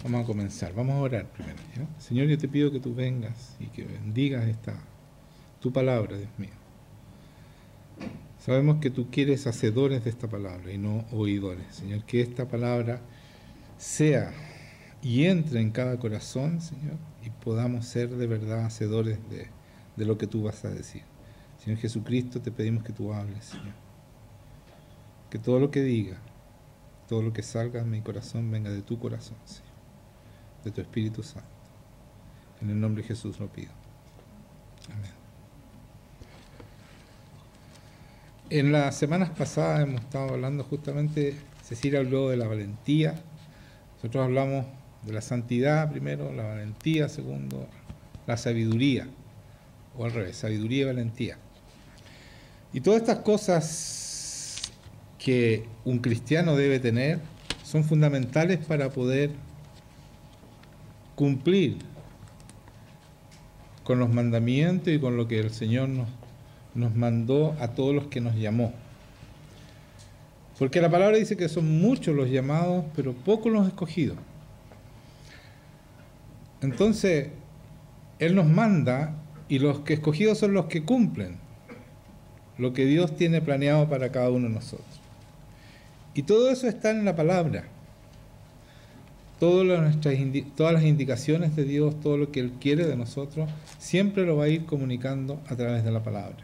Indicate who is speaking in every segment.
Speaker 1: Vamos a comenzar, vamos a orar primero, ¿ya? Señor, yo te pido que tú vengas y que bendigas tu palabra, Dios mío. Sabemos que tú quieres hacedores de esta palabra y no oidores. Señor, que esta palabra sea y entre en cada corazón, Señor, y podamos ser de verdad hacedores de lo que tú vas a decir. Señor Jesucristo, te pedimos que tú hables, Señor. Que todo lo que diga, todo lo que salga de mi corazón venga de tu corazón, Señor, de tu Espíritu Santo. En el nombre de Jesús lo pido. Amén. En las semanas pasadas hemos estado hablando justamente, Cecilia habló de la valentía, nosotros hablamos de la santidad primero, la valentía segundo, la sabiduría, o al revés, sabiduría y valentía. Y todas estas cosas que un cristiano debe tener son fundamentales para poder cumplir con los mandamientos y con lo que el Señor nos mandó a todos los que nos llamó. Porque la palabra dice que son muchos los llamados, pero pocos los escogidos. Entonces, Él nos manda y los que escogidos son los que cumplen lo que Dios tiene planeado para cada uno de nosotros. Y todo eso está en la palabra. Todas las indicaciones de Dios, todo lo que Él quiere de nosotros, siempre lo va a ir comunicando a través de la palabra.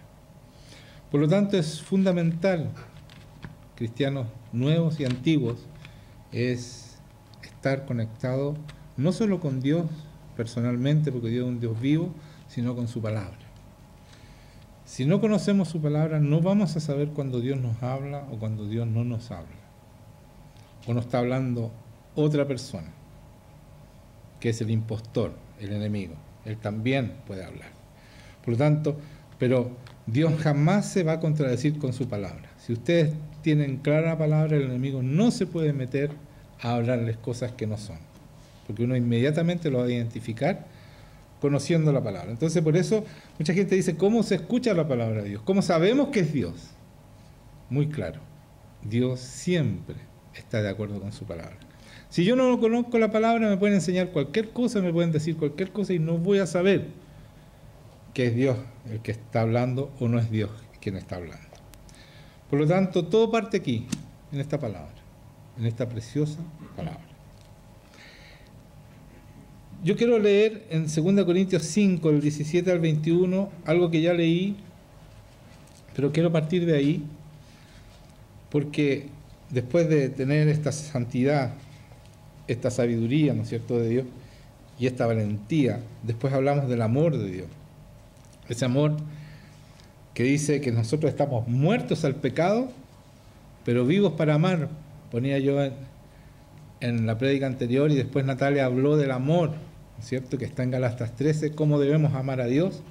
Speaker 1: Por lo tanto, es fundamental, cristianos nuevos y antiguos, es estar conectado no solo con Dios personalmente, porque Dios es un Dios vivo, sino con su palabra. Si no conocemos su palabra, no vamos a saber cuando Dios nos habla o cuando Dios no nos habla. O nos está hablando otra persona, que es el impostor, el enemigo. Él también puede hablar. Por lo tanto, pero Dios jamás se va a contradecir con su palabra. Si ustedes tienen clara la palabra, el enemigo no se puede meter a hablarles cosas que no son. Porque uno inmediatamente lo va a identificar conociendo la palabra. Entonces, por eso, mucha gente dice, ¿cómo se escucha la palabra de Dios? ¿Cómo sabemos que es Dios? Muy claro. Dios siempre está de acuerdo con su palabra. Si yo no conozco la palabra, me pueden enseñar cualquier cosa, me pueden decir cualquier cosa y no voy a saber que es Dios el que está hablando o no es Dios quien está hablando. Por lo tanto, todo parte aquí, en esta palabra, en esta preciosa palabra. Yo quiero leer en 2 Corintios 5, del 17 al 21, algo que ya leí, pero quiero partir de ahí, porque después de tener esta santidad, esta sabiduría, ¿no es cierto?, de Dios, y esta valentía, después hablamos del amor de Dios. Ese amor que dice que nosotros estamos muertos al pecado, pero vivos para amar. Ponía yo en la prédica anterior y después Natalia habló del amor, ¿no es cierto?, que está en Gálatas 13, cómo debemos amar a Dios.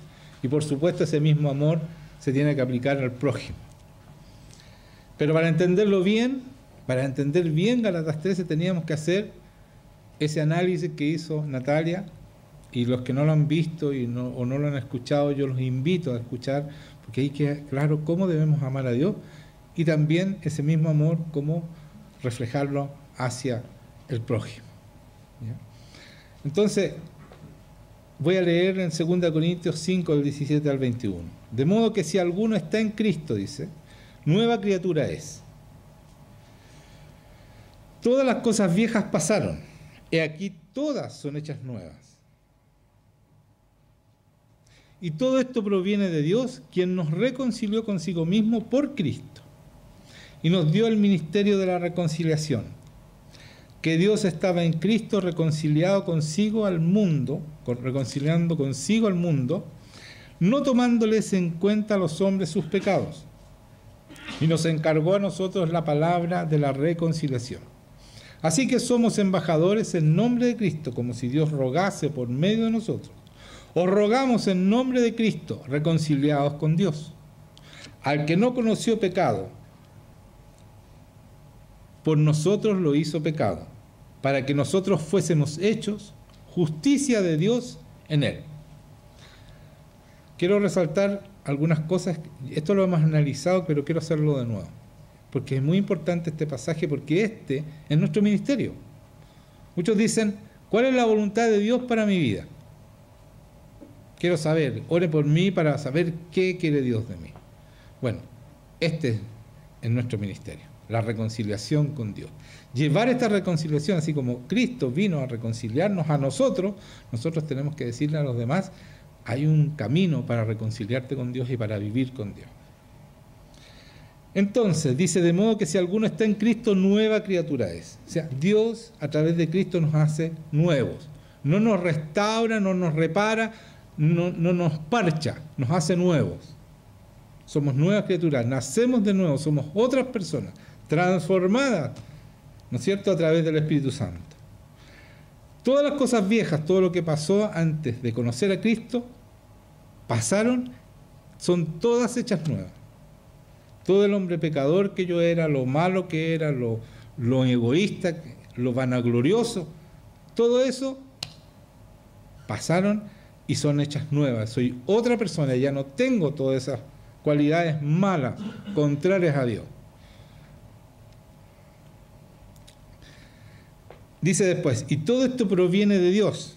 Speaker 1: Y por supuesto ese mismo amor se tiene que aplicar al prójimo. Pero para entenderlo bien, para entender bien Gálatas 13 teníamos que hacer ese análisis que hizo Natalia, y los que no lo han visto o no lo han escuchado, yo los invito a escuchar, porque ahí queda claro cómo debemos amar a Dios, y también ese mismo amor, cómo reflejarlo hacia el prójimo. ¿Ya? Entonces, voy a leer en 2 Corintios 5, del 17 al 21. De modo que si alguno está en Cristo, dice, nueva criatura es. Todas las cosas viejas pasaron, y aquí todas son hechas nuevas. Y todo esto proviene de Dios, quien nos reconcilió consigo mismo por Cristo, y nos dio el ministerio de la reconciliación, que Dios estaba en Cristo reconciliando consigo al mundo, no tomándoles en cuenta a los hombres sus pecados, y nos encargó a nosotros la palabra de la reconciliación. Así que somos embajadores en nombre de Cristo, como si Dios rogase por medio de nosotros. Os rogamos en nombre de Cristo, reconciliados con Dios. Al que no conoció pecado, por nosotros lo hizo pecado, para que nosotros fuésemos hechos justicia de Dios en él. Quiero resaltar algunas cosas, esto lo hemos analizado, pero quiero hacerlo de nuevo, porque es muy importante este pasaje, porque este es nuestro ministerio. Muchos dicen, ¿Cuál es la voluntad de Dios para mi vida? Quiero saber, ore por mí para saber qué quiere Dios de mí. Bueno, este es nuestro ministerio, la reconciliación con Dios. Llevar esta reconciliación, así como Cristo vino a reconciliarnos a nosotros, nosotros tenemos que decirle a los demás, hay un camino para reconciliarte con Dios y para vivir con Dios. Entonces, dice, de modo que si alguno está en Cristo, nueva criatura es. O sea, Dios a través de Cristo nos hace nuevos. No nos restaura, no nos repara, no nos parcha, nos hace nuevos. Somos nuevas criaturas, nacemos de nuevo, somos otras personas, transformadas, ¿no es cierto?, a través del Espíritu Santo. Todas las cosas viejas, todo lo que pasó antes de conocer a Cristo, pasaron, son todas hechas nuevas. Todo el hombre pecador que yo era, lo malo que era, lo egoísta, lo vanaglorioso, todo eso pasaron y son hechas nuevas. Soy otra persona, ya no tengo todas esas cualidades malas, contrarias a Dios. Dice después, y todo esto proviene de Dios,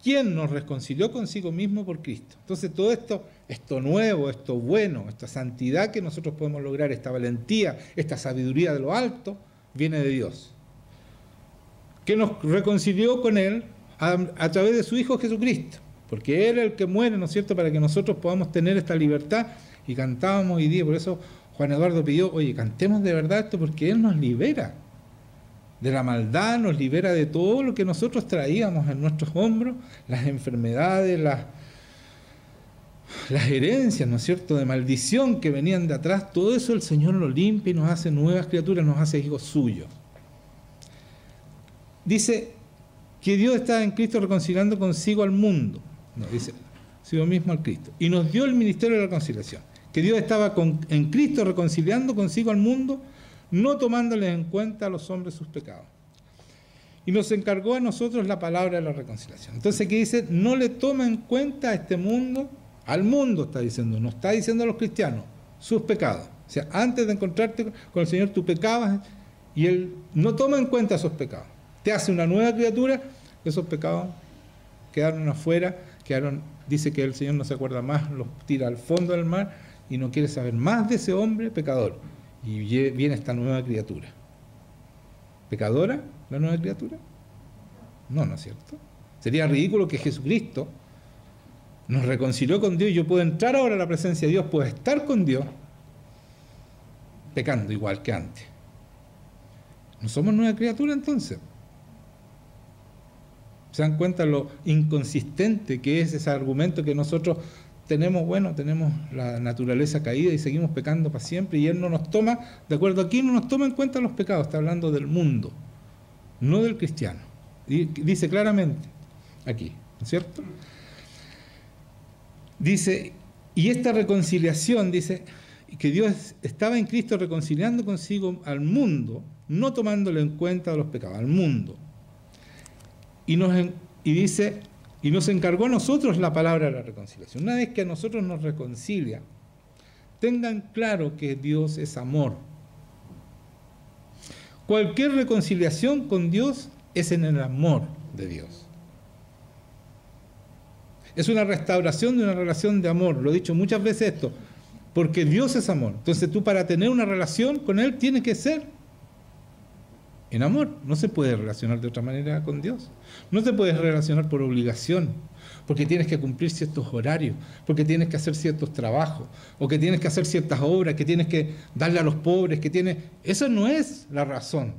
Speaker 1: quien nos reconcilió consigo mismo por Cristo. Entonces todo esto nuevo, esto bueno, esta santidad que nosotros podemos lograr, esta valentía, esta sabiduría de lo alto, viene de Dios, que nos reconcilió con Él a través de su Hijo Jesucristo, porque Él es el que muere, ¿no es cierto?, para que nosotros podamos tener esta libertad. Y cantábamos hoy día, por eso Juan Eduardo pidió, oye, cantemos de verdad esto, porque Él nos libera de la maldad, nos libera de todo lo que nosotros traíamos en nuestros hombros, las enfermedades, las herencias, ¿no es cierto?, de maldición que venían de atrás. Todo eso el Señor lo limpia y nos hace nuevas criaturas, nos hace hijos suyos. Dice que Dios está en Cristo reconciliando consigo al mundo. No, dice, consigo mismo al Cristo. Y nos dio el ministerio de la reconciliación. Que Dios estaba en Cristo reconciliando consigo al mundo, no tomándoles en cuenta a los hombres sus pecados. Y nos encargó a nosotros la palabra de la reconciliación. Entonces aquí dice, no le toma en cuenta a este mundo, al mundo está diciendo, no está diciendo a los cristianos, sus pecados. O sea, antes de encontrarte con el Señor, tú pecabas y Él no toma en cuenta esos pecados. Te hace una nueva criatura, esos pecados quedaron afuera, dice que el Señor no se acuerda más, los tira al fondo del mar y no quiere saber más de ese hombre pecador. Y viene esta nueva criatura. ¿Pecadora la nueva criatura? No, ¿no es cierto? Sería ridículo que Jesucristo nos reconcilió con Dios y yo puedo entrar ahora a la presencia de Dios, puedo estar con Dios, pecando igual que antes. ¿No somos nueva criatura entonces? ¿Se dan cuenta lo inconsistente que es ese argumento que nosotros tenemos la naturaleza caída y seguimos pecando para siempre y Él no nos toma, de acuerdo aquí, no nos toma en cuenta los pecados, está hablando del mundo, no del cristiano. Y dice claramente aquí, ¿no es cierto? Dice, y esta reconciliación, dice, que Dios estaba en Cristo reconciliando consigo al mundo, no tomándole en cuenta los pecados, al mundo. Y dice, y nos encargó a nosotros la palabra de la reconciliación. Una vez que a nosotros nos reconcilia, tengan claro que Dios es amor. Cualquier reconciliación con Dios es en el amor de Dios. Es una restauración de una relación de amor. Lo he dicho muchas veces esto, porque Dios es amor. Entonces tú para tener una relación con Él tienes que ser en amor. No se puede relacionar de otra manera con Dios. No te puedes relacionar por obligación, porque tienes que cumplir ciertos horarios, porque tienes que hacer ciertos trabajos, o que tienes que hacer ciertas obras, que tienes que darle a los pobres, Eso no es la razón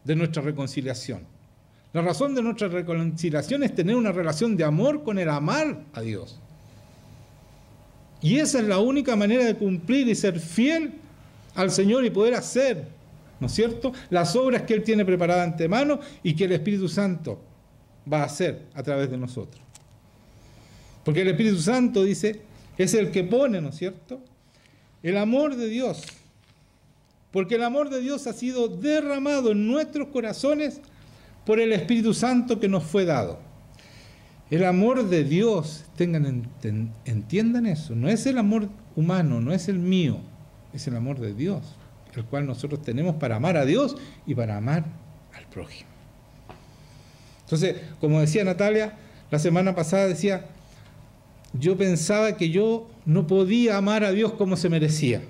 Speaker 1: de nuestra reconciliación. La razón de nuestra reconciliación es tener una relación de amor con el amar a Dios. Y esa es la única manera de cumplir y ser fiel al Señor y poder hacer, ¿no es cierto?, las obras que Él tiene preparadas de antemano y que el Espíritu Santo va a hacer a través de nosotros. Porque el Espíritu Santo, dice, es el que pone, ¿no es cierto?, el amor de Dios. Porque el amor de Dios ha sido derramado en nuestros corazones por el Espíritu Santo que nos fue dado. El amor de Dios, entiendan eso, no es el amor humano, no es el mío, es el amor de Dios, el cual nosotros tenemos para amar a Dios y para amar al prójimo. Entonces, como decía Natalia, la semana pasada decía, yo pensaba que yo no podía amar a Dios como se merecía.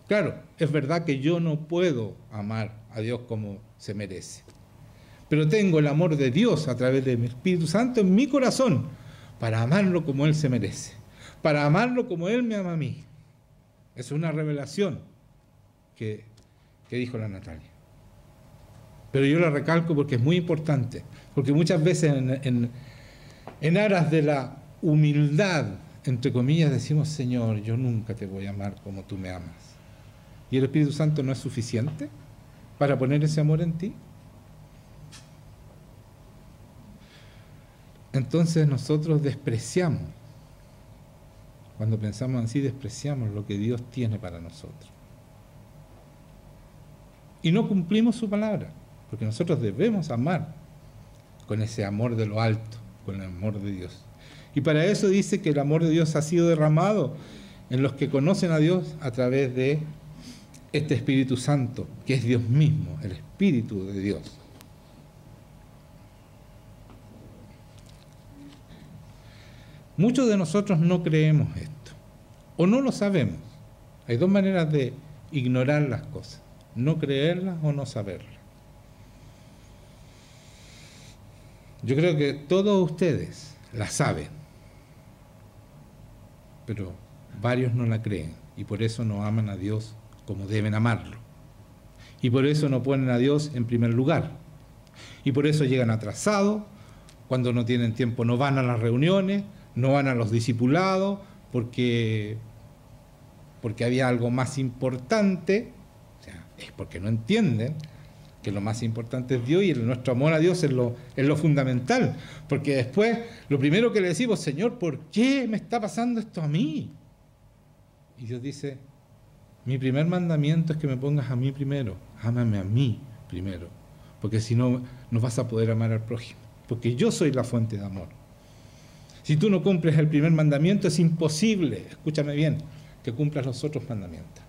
Speaker 1: Claro, es verdad que yo no puedo amar a Dios como se merece. Pero tengo el amor de Dios a través de mi Espíritu Santo en mi corazón para amarlo como Él se merece, para amarlo como Él me ama a mí. Es una revelación que dijo la Natalia. Pero yo la recalco porque es muy importante, porque muchas veces en aras de la humildad, entre comillas, decimos, Señor, yo nunca te voy a amar como tú me amas. ¿Y el Espíritu Santo no es suficiente para poner ese amor en ti? Entonces nosotros despreciamos, cuando pensamos así, despreciamos lo que Dios tiene para nosotros. Y no cumplimos su palabra, porque nosotros debemos amar con ese amor de lo alto, con el amor de Dios. Y para eso dice que el amor de Dios ha sido derramado en los que conocen a Dios a través de este Espíritu Santo, que es Dios mismo, el Espíritu de Dios. Muchos de nosotros no creemos esto, o no lo sabemos. Hay dos maneras de ignorar las cosas, no creerlas o no saberlas. Yo creo que todos ustedes la saben, pero varios no la creen y por eso no aman a Dios como deben amarlo. Y por eso no ponen a Dios en primer lugar. Y por eso llegan atrasados, cuando no tienen tiempo no van a las reuniones, no van a los discipulados, porque había algo más importante, o sea, es porque no entienden que lo más importante es Dios y nuestro amor a Dios es lo fundamental. Porque después, lo primero que le decimos, Señor, ¿por qué me está pasando esto a mí? Y Dios dice, mi primer mandamiento es que me pongas a mí primero, ámame a mí primero, porque si no, no vas a poder amar al prójimo, porque yo soy la fuente de amor. Si tú no cumples el primer mandamiento, es imposible, escúchame bien, que cumplas los otros mandamientos.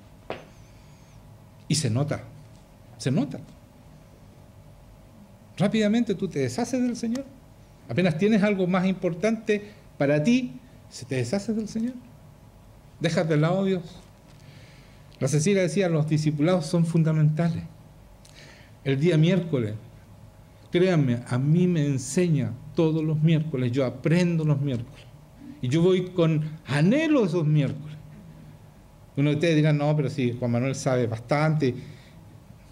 Speaker 1: Y se nota. Rápidamente tú te deshaces del Señor. Apenas tienes algo más importante para ti, se te deshaces del Señor. Dejas de lado a Dios. La Cecilia decía, los discipulados son fundamentales. El día miércoles, créanme, a mí me enseña todos los miércoles, yo aprendo los miércoles. Y yo voy con anhelo esos miércoles. Uno de ustedes dirá, no, pero sí, Juan Manuel sabe bastante.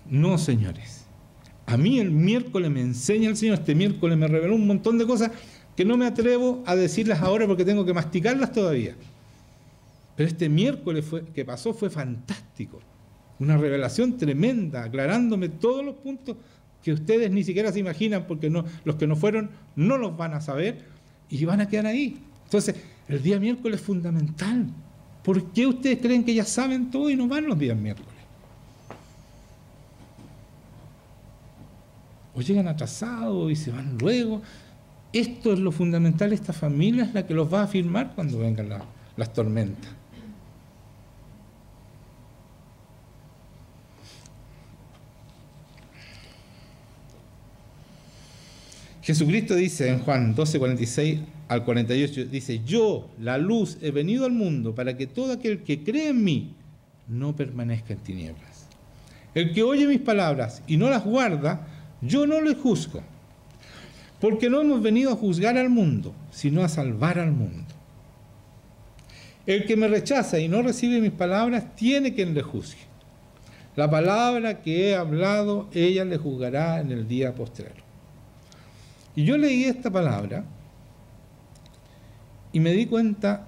Speaker 1: No, señores. A mí el miércoles me enseña el Señor, este miércoles me reveló un montón de cosas que no me atrevo a decirlas ahora porque tengo que masticarlas todavía. Pero este miércoles que pasó fue fantástico. Una revelación tremenda, aclarándome todos los puntos que ustedes ni siquiera se imaginan, porque los que no fueron no los van a saber y van a quedar ahí. Entonces, el día miércoles es fundamental. ¿Por qué ustedes creen que ya saben todo y no van los días miércoles? O llegan atrasados y se van luego. Esto es lo fundamental, esta familia es la que los va a afirmar cuando vengan las tormentas. Jesucristo dice en Juan 12, 46 al 48, dice, yo, la luz, he venido al mundo para que todo aquel que cree en mí no permanezca en tinieblas. El que oye mis palabras y no las guarda, yo no le juzgo, porque no hemos venido a juzgar al mundo, sino a salvar al mundo. El que me rechaza y no recibe mis palabras, tiene quien le juzgue. La palabra que he hablado, ella le juzgará en el día postrero. Y yo leí esta palabra y me di cuenta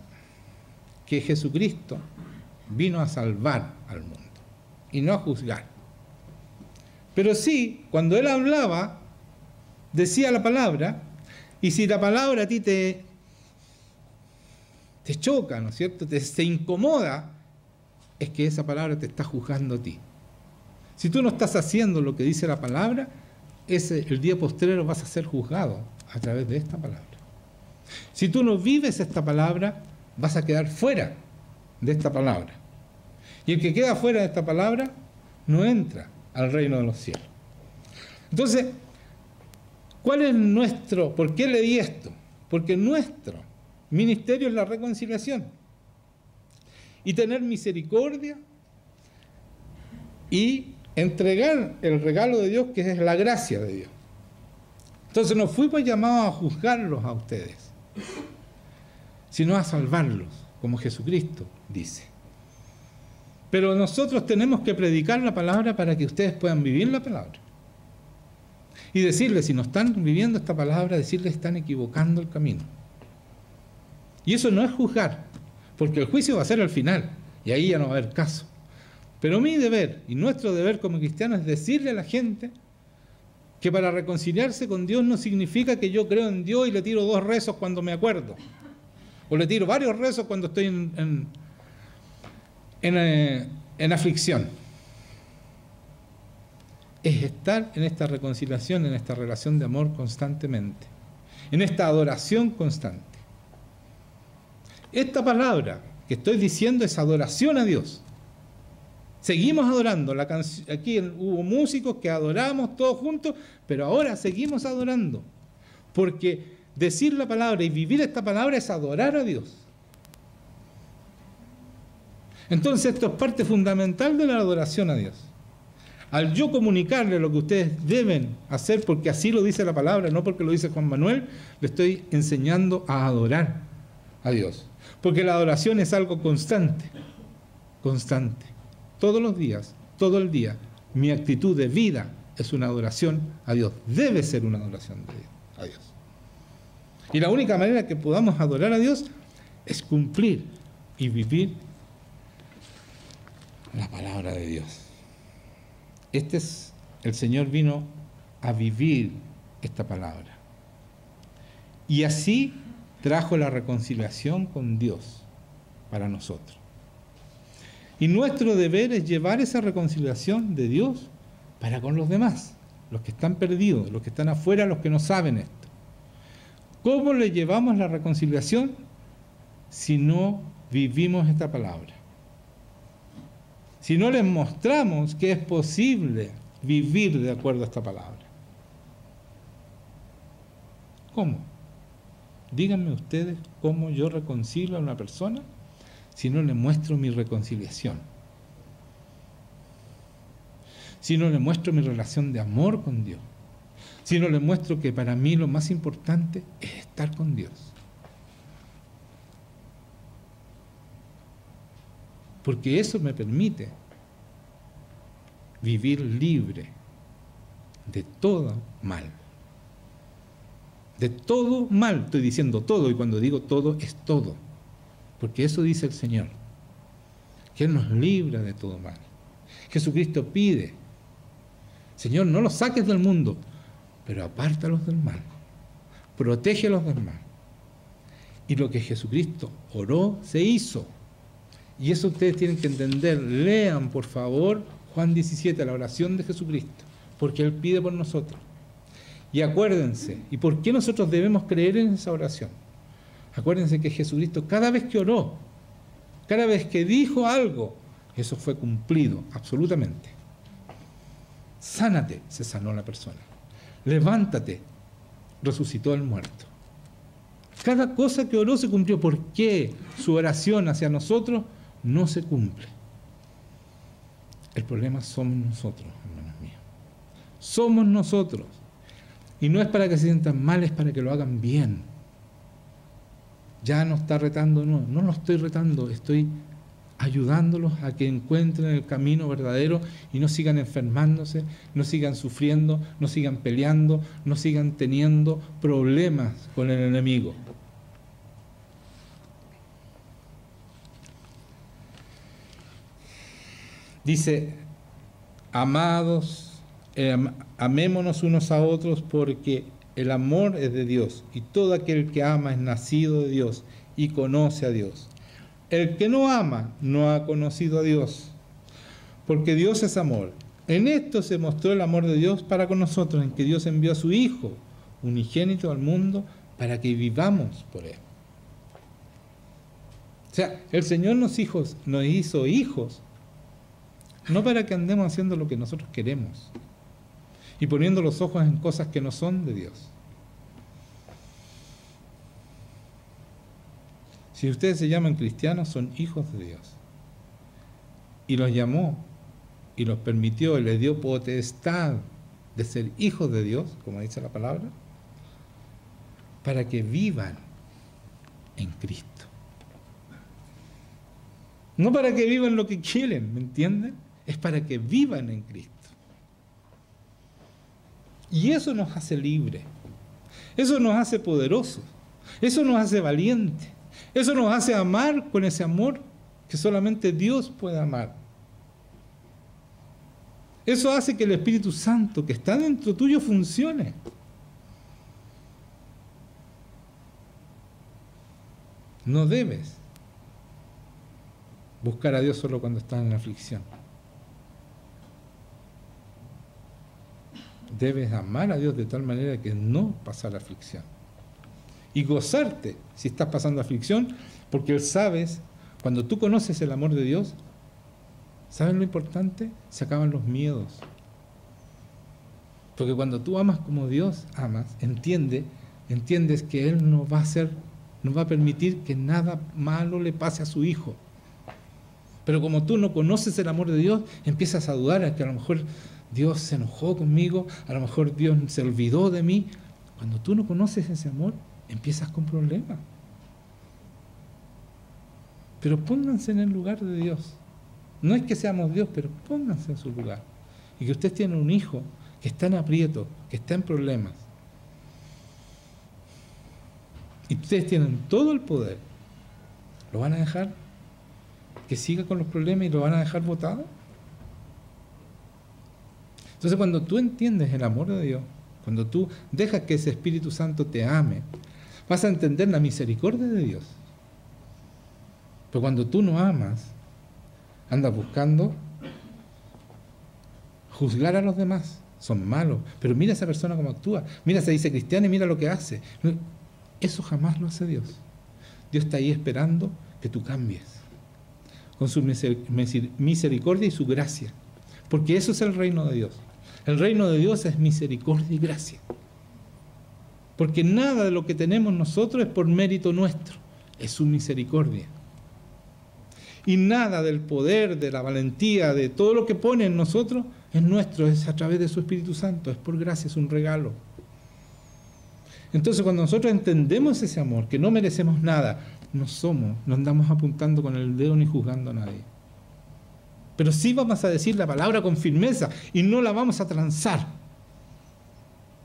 Speaker 1: que Jesucristo vino a salvar al mundo y no a juzgar. Pero sí, cuando Él hablaba, decía la palabra, y si la palabra a ti te choca, ¿no es cierto?, te incomoda, es que esa palabra te está juzgando a ti. Si tú no estás haciendo lo que dice la palabra, el día postrero vas a ser juzgado a través de esta palabra. Si tú no vives esta palabra, vas a quedar fuera de esta palabra. Y el que queda fuera de esta palabra no entra al reino de los cielos. Entonces, ¿Cuál es nuestro? ¿Por qué leí esto? Porque nuestro ministerio es la reconciliación. Y tener misericordia y entregar el regalo de Dios, que es la gracia de Dios. Entonces no fuimos llamados a juzgarlos a ustedes, sino a salvarlos, como Jesucristo dice. Pero nosotros tenemos que predicar la palabra para que ustedes puedan vivir la palabra. Y decirles, si no están viviendo esta palabra, decirles que están equivocando el camino. Y eso no es juzgar, porque el juicio va a ser al final, y ahí ya no va a haber caso. Pero mi deber y nuestro deber como cristianos es decirle a la gente que para reconciliarse con Dios no significa que yo creo en Dios y le tiro 2 rezos cuando me acuerdo, o le tiro varios rezos cuando estoy en aflicción. Es estar en esta reconciliación, en esta relación de amor constantemente, en esta adoración constante. Esta palabra que estoy diciendo es adoración a Dios. Seguimos adorando. Aquí hubo músicos que adoramos todos juntos, pero ahora seguimos adorando. Porque decir la palabra y vivir esta palabra es adorar a Dios. Entonces esto es parte fundamental de la adoración a Dios. Al yo comunicarle lo que ustedes deben hacer, porque así lo dice la palabra, no porque lo dice Juan Manuel, le estoy enseñando a adorar a Dios. Porque la adoración es algo constante, constante. Todos los días, todo el día, mi actitud de vida es una adoración a Dios. Debe ser una adoración a Dios. Y la única manera que podamos adorar a Dios es cumplir y vivir la palabra de Dios. El Señor vino a vivir esta palabra. Y así trajo la reconciliación con Dios para nosotros. Y nuestro deber es llevar esa reconciliación de Dios para con los demás, los que están perdidos, los que están afuera, los que no saben esto. ¿Cómo le llevamos la reconciliación si no vivimos esta palabra? Si no les mostramos que es posible vivir de acuerdo a esta palabra. ¿Cómo? Díganme ustedes cómo yo reconcilio a una persona si no le muestro mi reconciliación. Si no le muestro mi relación de amor con Dios. Si no le muestro que para mí lo más importante es estar con Dios. Porque eso me permite vivir libre de todo mal. De todo mal, estoy diciendo todo, y cuando digo todo, es todo. Porque eso dice el Señor, que Él nos libra de todo mal. Jesucristo pide, Señor, no los saques del mundo, pero apártalos del mal, protégelos del mal. Y lo que Jesucristo oró, se hizo. Y eso ustedes tienen que entender. Lean, por favor, Juan 17, la oración de Jesucristo, porque Él pide por nosotros. Y acuérdense, ¿y por qué nosotros debemos creer en esa oración? Acuérdense que Jesucristo, cada vez que oró, cada vez que dijo algo, eso fue cumplido, absolutamente. Sánate, se sanó la persona. Levántate, resucitó el muerto. Cada cosa que oró se cumplió. ¿Por qué su oración hacia nosotros no se cumple? El problema somos nosotros, hermanos míos. Somos nosotros. Y no es para que se sientan mal, es para que lo hagan bien. Ya no está retando, no lo estoy retando, estoy ayudándolos a que encuentren el camino verdadero y no sigan enfermándose, no sigan sufriendo, no sigan peleando, no sigan teniendo problemas con el enemigo. Dice, amados, amémonos unos a otros porque el amor es de Dios y todo aquel que ama es nacido de Dios y conoce a Dios. El que no ama no ha conocido a Dios, porque Dios es amor. En esto se mostró el amor de Dios para con nosotros, en que Dios envió a su Hijo unigénito al mundo para que vivamos por Él. O sea, el Señor nos hizo hijos, no para que andemos haciendo lo que nosotros queremos y poniendo los ojos en cosas que no son de Dios. Si ustedes se llaman cristianos, son hijos de Dios. Y los llamó, y los permitió, y les dio potestad de ser hijos de Dios, como dice la palabra, para que vivan en Cristo. No para que vivan lo que quieren, ¿me entienden? Es para que vivan en Cristo. Y eso nos hace libres, eso nos hace poderosos, eso nos hace valientes, eso nos hace amar con ese amor que solamente Dios puede amar. Eso hace que el Espíritu Santo que está dentro tuyo funcione. No debes buscar a Dios solo cuando estás en aflicción. Debes amar a Dios de tal manera que no pasar aflicción. Y gozarte si estás pasando aflicción, porque Él sabes, cuando tú conoces el amor de Dios, ¿sabes lo importante? Se acaban los miedos. Porque cuando tú amas como Dios amas, entiendes que Él no va a permitir que nada malo le pase a su hijo. Pero como tú no conoces el amor de Dios, empiezas a dudar a que a lo mejor Dios se enojó conmigo, a lo mejor Dios se olvidó de mí. Cuando tú no conoces ese amor, empiezas con problemas. Pero pónganse en el lugar de Dios. No es que seamos Dios, pero pónganse en su lugar. Y que ustedes tienen un hijo que está en aprieto, que está en problemas. Y ustedes tienen todo el poder. ¿Lo van a dejar que siga con los problemas y lo van a dejar botado? Entonces, cuando tú entiendes el amor de Dios, cuando tú dejas que ese Espíritu Santo te ame, vas a entender la misericordia de Dios. Pero cuando tú no amas, andas buscando juzgar a los demás. Son malos. Pero mira a esa persona cómo actúa. Mira, se dice cristiano y mira lo que hace. Eso jamás lo hace Dios. Dios está ahí esperando que tú cambies. Con su misericordia y su gracia. Porque eso es el reino de Dios. El reino de Dios es misericordia y gracia. Porque nada de lo que tenemos nosotros es por mérito nuestro. Es su misericordia. Y nada del poder, de la valentía, de todo lo que pone en nosotros es nuestro, es a través de su Espíritu Santo, es por gracia, es un regalo. Entonces cuando nosotros entendemos ese amor, que no merecemos nada, no andamos apuntando con el dedo ni juzgando a nadie. Pero sí vamos a decir la palabra con firmeza y no la vamos a transar.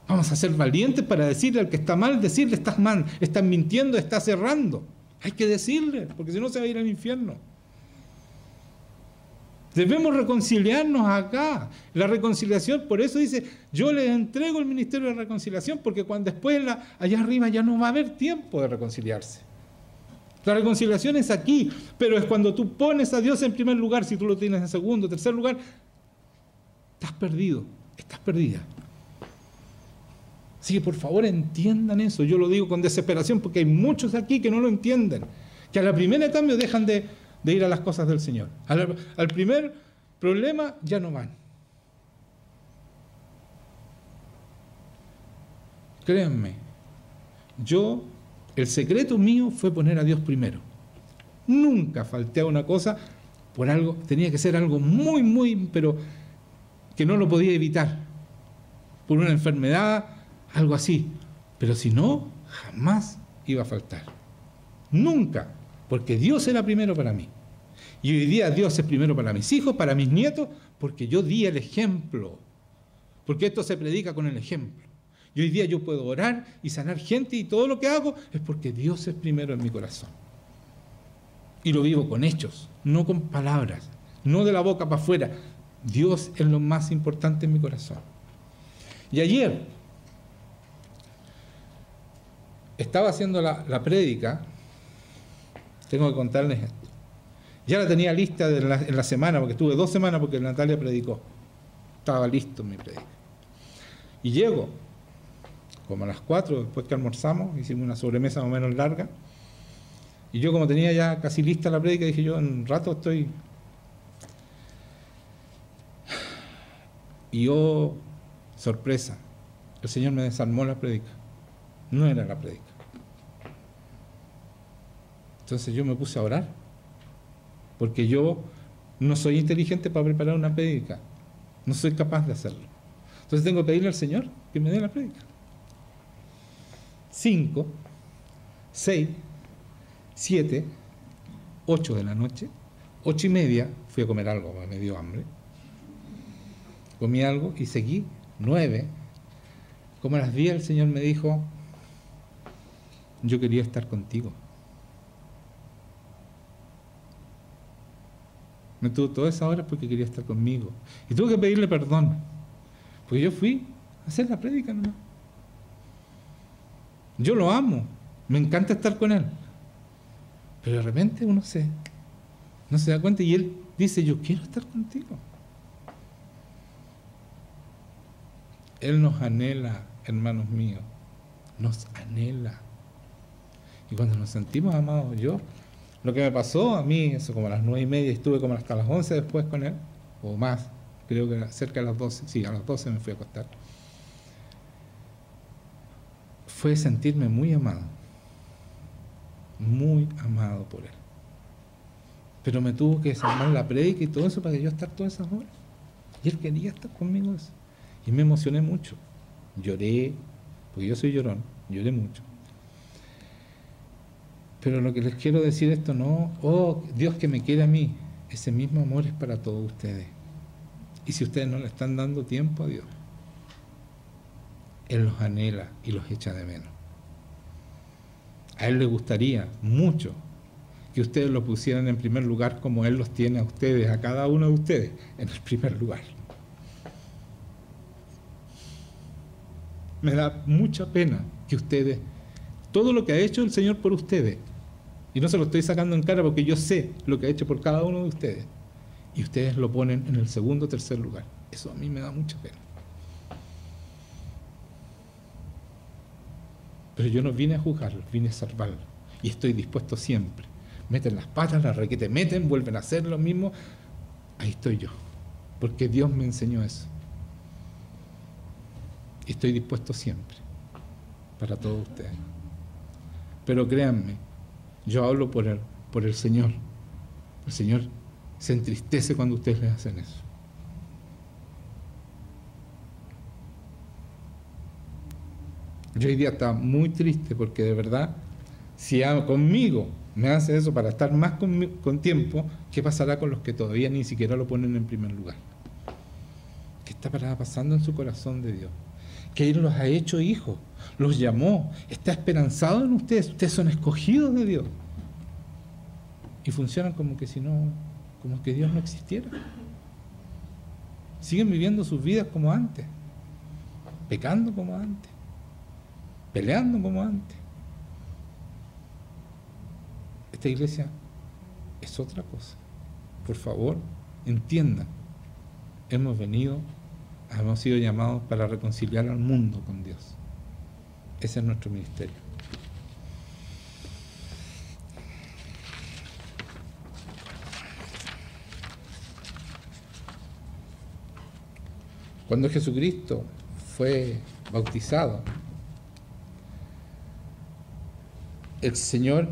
Speaker 1: Vamos a ser valientes para decirle al que está mal, decirle estás mal, estás mintiendo, estás errando. Hay que decirle, porque si no se va a ir al infierno. Debemos reconciliarnos acá. La reconciliación, por eso dice, yo les entrego el ministerio de reconciliación, porque cuando después allá arriba ya no va a haber tiempo de reconciliarse. La reconciliación es aquí, pero es cuando tú pones a Dios en primer lugar. Si tú lo tienes en segundo, tercer lugar, estás perdido, estás perdida. Así que por favor entiendan eso. Yo lo digo con desesperación porque hay muchos aquí que no lo entienden, que a la primera cambio dejan de ir a las cosas del Señor. Al primer problema ya no van. Créanme, el secreto mío fue poner a Dios primero. Nunca falté a una cosa por algo, tenía que ser algo muy, pero que no lo podía evitar. Por una enfermedad, algo así. Pero si no, jamás iba a faltar. Nunca. Porque Dios era primero para mí. Y hoy día Dios es primero para mis hijos, para mis nietos, porque yo di el ejemplo. Porque esto se predica con el ejemplo. Y hoy día yo puedo orar y sanar gente y todo lo que hago es porque Dios es primero en mi corazón. Y lo vivo con hechos, no con palabras, no de la boca para afuera. Dios es lo más importante en mi corazón. Y ayer estaba haciendo la prédica. Tengo que contarles esto. Ya la tenía lista en la semana, porque estuve 2 semanas porque Natalia predicó. Estaba listo en mi prédica. Y llego, como a las 4, después que almorzamos, hicimos una sobremesa más o menos larga. Y yo, como tenía ya casi lista la prédica, dije yo, en un rato estoy... Y oh, sorpresa, el Señor me desarmó la prédica. No era la prédica. Entonces yo me puse a orar, porque yo no soy inteligente para preparar una prédica, no soy capaz de hacerlo. Entonces tengo que pedirle al Señor que me dé la prédica. 5, 6, 7, 8 de la noche, 8:30, fui a comer algo, me dio hambre. Comí algo y seguí. 9, como a las 10 el Señor me dijo, yo quería estar contigo. Me tuvo todas esas horas porque quería estar conmigo. Y tuve que pedirle perdón, porque yo fui a hacer la prédica nomás. Yo lo amo, me encanta estar con él. Pero de repente uno no se da cuenta y él dice, yo quiero estar contigo. Él nos anhela, hermanos míos, nos anhela. Y cuando nos sentimos amados, lo que me pasó a mí, eso como a las 9:30, estuve como hasta las 11 después con él, o más, creo que era cerca de las 12, sí, a las 12 me fui a acostar. Fue sentirme muy amado por él. Pero me tuvo que desarmar la prédica y todo eso para que yo estar todas esas horas. Y él quería estar conmigo eso. Y me emocioné mucho. Lloré, porque yo soy llorón, lloré mucho. Pero lo que les quiero decir esto no, Dios que me quiere a mí, ese mismo amor es para todos ustedes. Y si ustedes no le están dando tiempo a Dios, Él los anhela y los echa de menos. A Él le gustaría mucho que ustedes lo pusieran en primer lugar como Él los tiene a ustedes, a cada uno de ustedes, en el primer lugar. Me da mucha pena que ustedes, todo lo que ha hecho el Señor por ustedes, y no se lo estoy sacando en cara porque yo sé lo que ha hecho por cada uno de ustedes, y ustedes lo ponen en el segundo o tercer lugar. Eso a mí me da mucha pena. Pero yo no vine a juzgarlos, vine a salvarlos. Y estoy dispuesto siempre. Meten las patas, las requete meten, vuelven a hacer lo mismo. Ahí estoy yo. Porque Dios me enseñó eso. Y estoy dispuesto siempre. Para todos ustedes. Pero créanme, yo hablo por el Señor. El Señor se entristece cuando ustedes le hacen eso. Yo hoy día estaba muy triste porque de verdad, si conmigo me hace eso para estar más con tiempo, ¿qué pasará con los que todavía ni siquiera lo ponen en primer lugar? ¿Qué está pasando en su corazón de Dios? Que Él los ha hecho hijos, los llamó, está esperanzado en ustedes, ustedes son escogidos de Dios. Y funcionan como que como que Dios no existiera. Siguen viviendo sus vidas como antes, pecando como antes, peleando como antes. Esta iglesia es otra cosa. Por favor, entiendan. Hemos sido llamados para reconciliar al mundo con Dios. Ese es nuestro ministerio. Cuando Jesucristo fue bautizado, el Señor,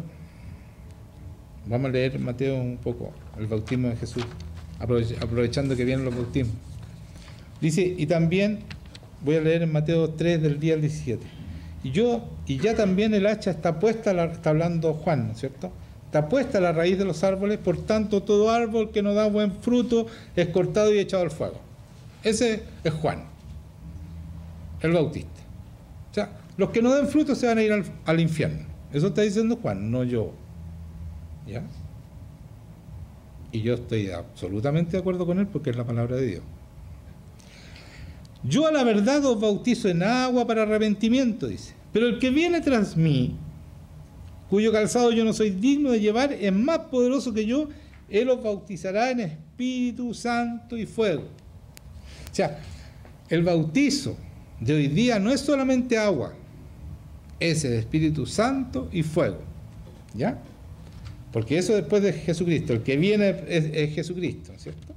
Speaker 1: vamos a leer Mateo un poco, el bautismo de Jesús, aprovechando que vienen los bautismos. Dice, y también voy a leer en Mateo 3 del día al 17. Y ya también el hacha está puesta, está hablando Juan, ¿no es cierto? Está puesta a la raíz de los árboles, por tanto todo árbol que no da buen fruto es cortado y echado al fuego. Ese es Juan, el Bautista. O sea, los que no den fruto se van a ir al infierno. Eso está diciendo Juan, no yo. ¿Ya? Y yo estoy absolutamente de acuerdo con él porque es la palabra de Dios. Yo a la verdad os bautizo en agua para arrepentimiento, dice. Pero el que viene tras mí, cuyo calzado yo no soy digno de llevar, es más poderoso que yo. Él os bautizará en Espíritu Santo y fuego. O sea, el bautizo de hoy día no es solamente agua, es el Espíritu Santo y fuego. ¿Ya? Porque eso después de Jesucristo, el que viene es Jesucristo, ¿cierto?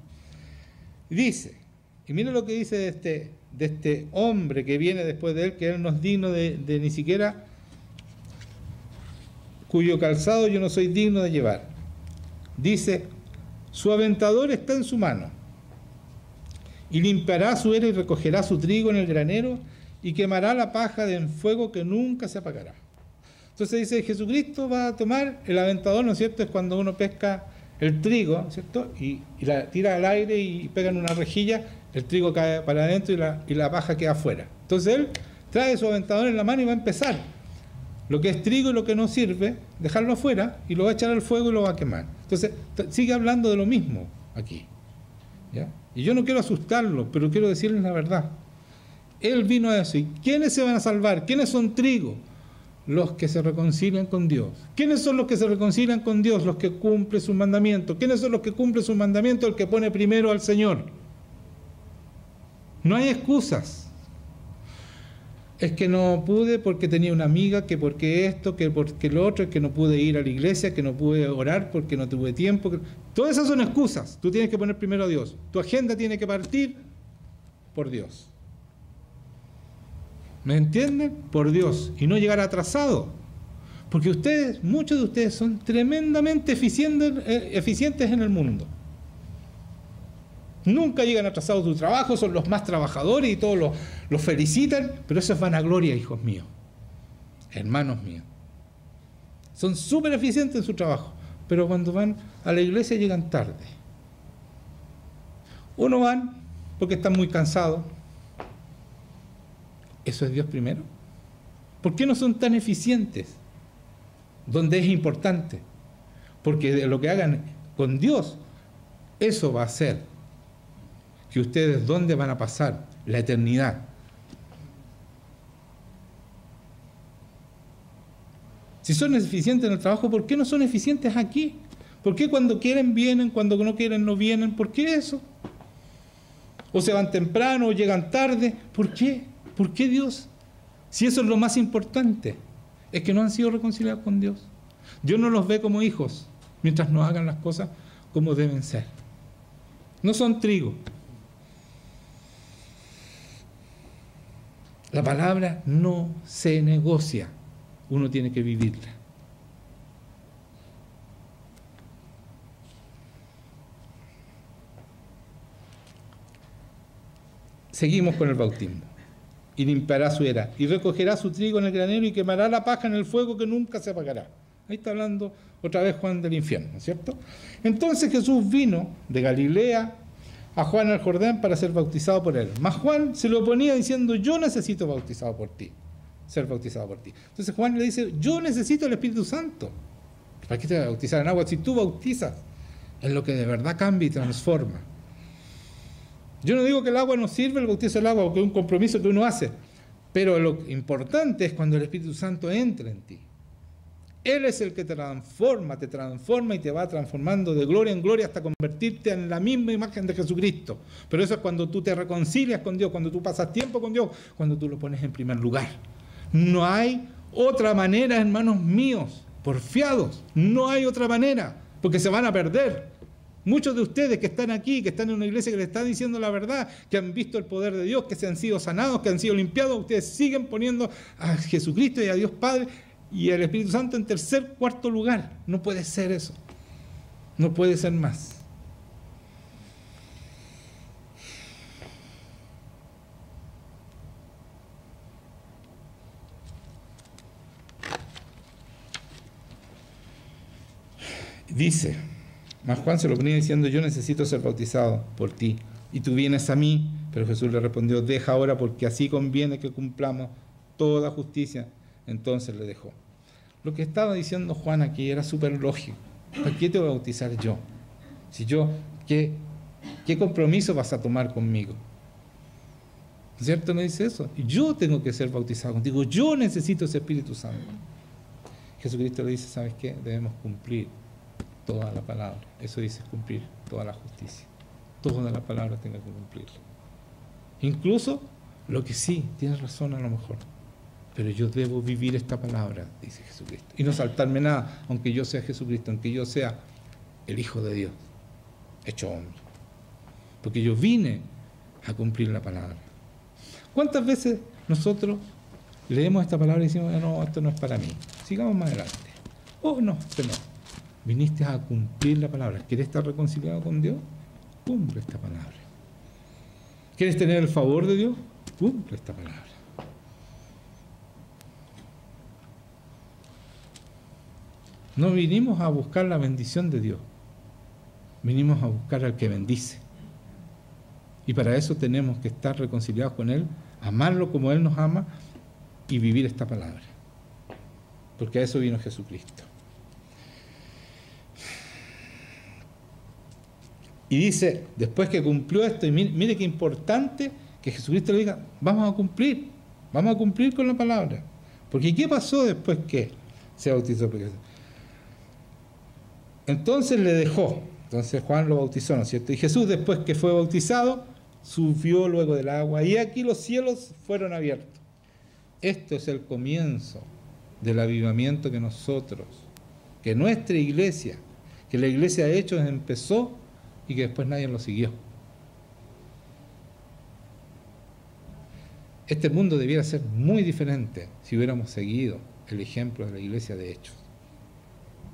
Speaker 1: Dice, y mira lo que dice de este hombre que viene después de él, que él no es digno de ni siquiera cuyo calzado yo no soy digno de llevar. Dice, su aventador está en su mano, y limpiará su era y recogerá su trigo en el granero, y quemará la paja en fuego que nunca se apagará. Entonces dice, Jesucristo va a tomar el aventador, ¿no es cierto? Es cuando uno pesca el trigo, ¿no es cierto? Y la tira al aire y pega en una rejilla, el trigo cae para adentro y la paja queda afuera. Entonces él trae su aventador en la mano y va a empezar lo que es trigo y lo que no sirve, dejarlo afuera y lo va a echar al fuego y lo va a quemar. Entonces sigue hablando de lo mismo aquí, ¿ya? Y yo no quiero asustarlo, pero quiero decirles la verdad. Él vino a decir, ¿quiénes se van a salvar? ¿Quiénes son trigo? Los que se reconcilian con Dios. ¿Quiénes son los que se reconcilian con Dios? Los que cumplen sus mandamientos. ¿Quiénes son los que cumplen sus mandamientos? El que pone primero al Señor. No hay excusas. Es que no pude porque tenía una amiga, que porque esto, que porque lo otro, que no pude ir a la iglesia, que no pude orar porque no tuve tiempo. Todas esas son excusas. Tú tienes que poner primero a Dios. Tu agenda tiene que partir por Dios. ¿Me entienden? Por Dios. Y no llegar atrasado. Porque ustedes, muchos de ustedes son tremendamente eficientes en el mundo. Nunca llegan atrasados a su trabajo, son los más trabajadores y todos los felicitan, pero eso es vanagloria, hijos míos, hermanos míos. Son súper eficientes en su trabajo, pero cuando van a la iglesia llegan tarde. Uno van porque están muy cansados. ¿Eso es Dios primero? ¿Por qué no son tan eficientes? Donde es importante. Porque lo que hagan con Dios, eso va a hacer que ustedes dónde van a pasar la eternidad. Si son eficientes en el trabajo, ¿por qué no son eficientes aquí? ¿Por qué cuando quieren vienen, cuando no quieren no vienen? ¿Por qué eso? ¿O se van temprano o llegan tarde? ¿Por qué? ¿Por qué Dios? Si eso es lo más importante, es que no han sido reconciliados con Dios. Dios no los ve como hijos, mientras no hagan las cosas como deben ser. No son trigo. La palabra no se negocia, uno tiene que vivirla. Seguimos con el bautismo. Y limpiará su era, y recogerá su trigo en el granero, y quemará la paja en el fuego que nunca se apagará. Ahí está hablando otra vez Juan del infierno, ¿no es cierto? Entonces Jesús vino de Galilea a Juan al Jordán para ser bautizado por él. Mas Juan se lo oponía diciendo, yo necesito bautizado por ti, ser bautizado por ti. Entonces Juan le dice, yo necesito el Espíritu Santo. ¿Para qué te vas a bautizar en agua? Si tú bautizas en lo que de verdad cambia y transforma. Yo no digo que el agua no sirve, el bautizo del agua, porque es un compromiso que uno hace, pero lo importante es cuando el Espíritu Santo entra en ti. Él es el que te transforma y te va transformando de gloria en gloria hasta convertirte en la misma imagen de Jesucristo. Pero eso es cuando tú te reconcilias con Dios, cuando tú pasas tiempo con Dios, cuando tú lo pones en primer lugar. No hay otra manera, hermanos míos, porfiados, no hay otra manera, porque se van a perder. Muchos de ustedes que están aquí, que están en una iglesia que les está diciendo la verdad, que han visto el poder de Dios, que se han sido sanados, que han sido limpiados, ustedes siguen poniendo a Jesucristo y a Dios Padre y el Espíritu Santo en tercer, cuarto lugar. No puede ser eso. No puede ser más. Dice, mas Juan se lo ponía diciendo, yo necesito ser bautizado por ti, y tú vienes a mí. Pero Jesús le respondió, deja ahora, porque así conviene que cumplamos toda justicia. Entonces le dejó. Lo que estaba diciendo Juan aquí era súper lógico. ¿Para qué te voy a bautizar yo? Si yo, ¿qué compromiso vas a tomar conmigo? ¿No es cierto? Me dice eso. Yo tengo que ser bautizado contigo. Yo necesito ese Espíritu Santo. Jesucristo le dice, ¿sabes qué? Debemos cumplir toda la palabra. Eso dice cumplir toda la justicia. Toda la palabra tenga que cumplirla. Incluso lo que sí, tienes razón a lo mejor. Pero yo debo vivir esta palabra, dice Jesucristo. Y no saltarme nada, aunque yo sea Jesucristo, aunque yo sea el Hijo de Dios, hecho hombre. Porque yo vine a cumplir la palabra. ¿Cuántas veces nosotros leemos esta palabra y decimos, no, esto no es para mí? Sigamos más adelante. Oh, no, usted no. Viniste a cumplir la palabra. ¿Quieres estar reconciliado con Dios? Cumple esta palabra. ¿Quieres tener el favor de Dios? Cumple esta palabra. No vinimos a buscar la bendición de Dios. Vinimos a buscar al que bendice. Y para eso tenemos que estar reconciliados con Él, amarlo como Él nos ama y vivir esta palabra. Porque a eso vino Jesucristo. Y dice, después que cumplió esto, y mire qué importante que Jesucristo le diga, vamos a cumplir con la palabra. Porque ¿qué pasó después que se bautizó? Entonces le dejó, entonces Juan lo bautizó, ¿no es cierto? Y Jesús, después que fue bautizado, subió luego del agua, y aquí los cielos fueron abiertos. Esto es el comienzo del avivamiento que nosotros, que nuestra iglesia, que la iglesia de Hechos empezó y que después nadie lo siguió. Este mundo debiera ser muy diferente si hubiéramos seguido el ejemplo de la iglesia de Hechos.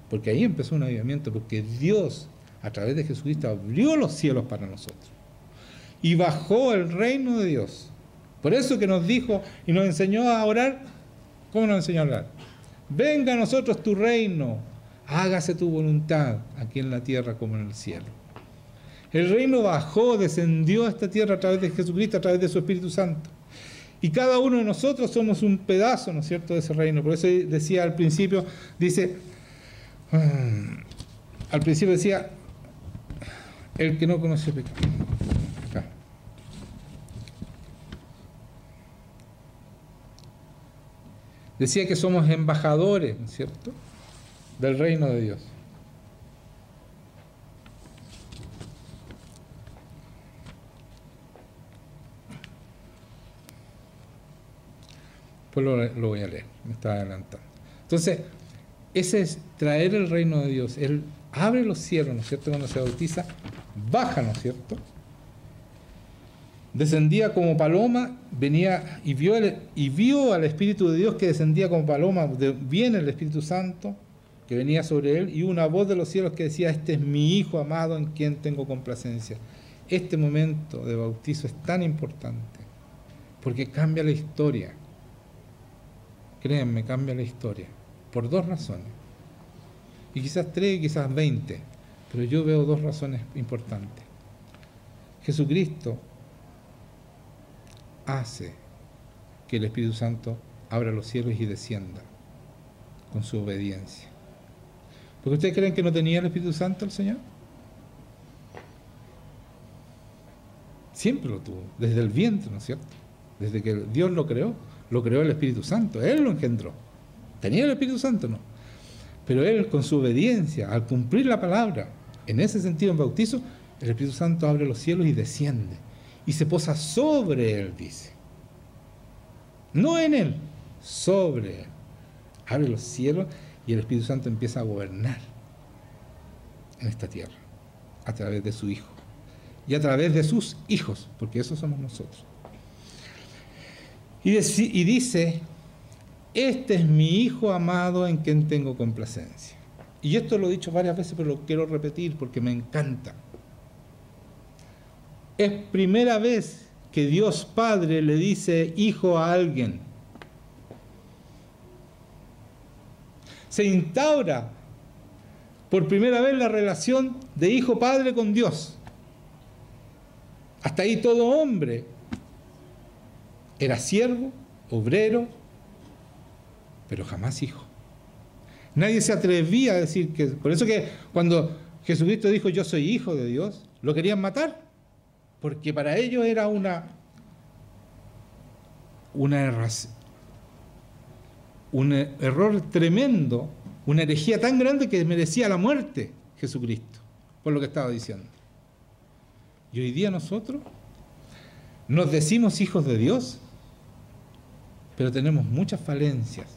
Speaker 1: Porque ahí empezó un avivamiento, porque Dios, a través de Jesucristo, abrió los cielos para nosotros. Y bajó el reino de Dios. Por eso que nos dijo y nos enseñó a orar. ¿Cómo nos enseñó a orar? Venga a nosotros tu reino, hágase tu voluntad, aquí en la tierra como en el cielo. El reino bajó, descendió a esta tierra a través de Jesucristo, a través de su Espíritu Santo. Y cada uno de nosotros somos un pedazo, ¿no es cierto?, de ese reino. Por eso decía al principio, decía, el que no conoce pecado. Acá. Decía que somos embajadores, ¿no es cierto?, del reino de Dios. Pues lo voy a leer, me estaba adelantando. Entonces, ese es traer el reino de Dios. Él abre los cielos, ¿no es cierto?, cuando se bautiza, baja, ¿no es cierto?, descendía como paloma, venía y vio al Espíritu de Dios que descendía como paloma, viene el Espíritu Santo que venía sobre él, y una voz de los cielos que decía, este es mi Hijo amado en quien tengo complacencia. Este momento de bautizo es tan importante, porque cambia la historia. Créanme, cambia la historia, por dos razones. Y quizás 3, quizás 20, pero yo veo 2 razones importantes. Jesucristo hace que el Espíritu Santo abra los cielos y descienda con su obediencia. ¿Porque ustedes creen que no tenía el Espíritu Santo el Señor? Siempre lo tuvo, desde el vientre, ¿no es cierto? Desde que Dios lo creó el Espíritu Santo, Él lo engendró. ¿Tenía el Espíritu Santo? No. Pero Él, con su obediencia, al cumplir la palabra, en ese sentido, en bautizo, el Espíritu Santo abre los cielos y desciende. Y se posa sobre Él, dice. No en Él, sobre Él. Abre los cielos y el Espíritu Santo empieza a gobernar en esta tierra, a través de su Hijo. Y a través de sus hijos, porque esos somos nosotros. Y dice, este es mi Hijo amado en quien tengo complacencia. Y esto lo he dicho varias veces, pero lo quiero repetir porque me encanta. Es primera vez que Dios Padre le dice hijo a alguien. Se instaura por primera vez la relación de hijo-padre con Dios. Hasta ahí todo hombre era siervo, obrero, pero jamás hijo. Nadie se atrevía a decir que... Por eso que cuando Jesucristo dijo yo soy hijo de Dios, lo querían matar, porque para ellos era un error tremendo, una herejía tan grande que merecía la muerte Jesucristo, por lo que estaba diciendo. Y hoy día nosotros nos decimos hijos de Dios, pero tenemos muchas falencias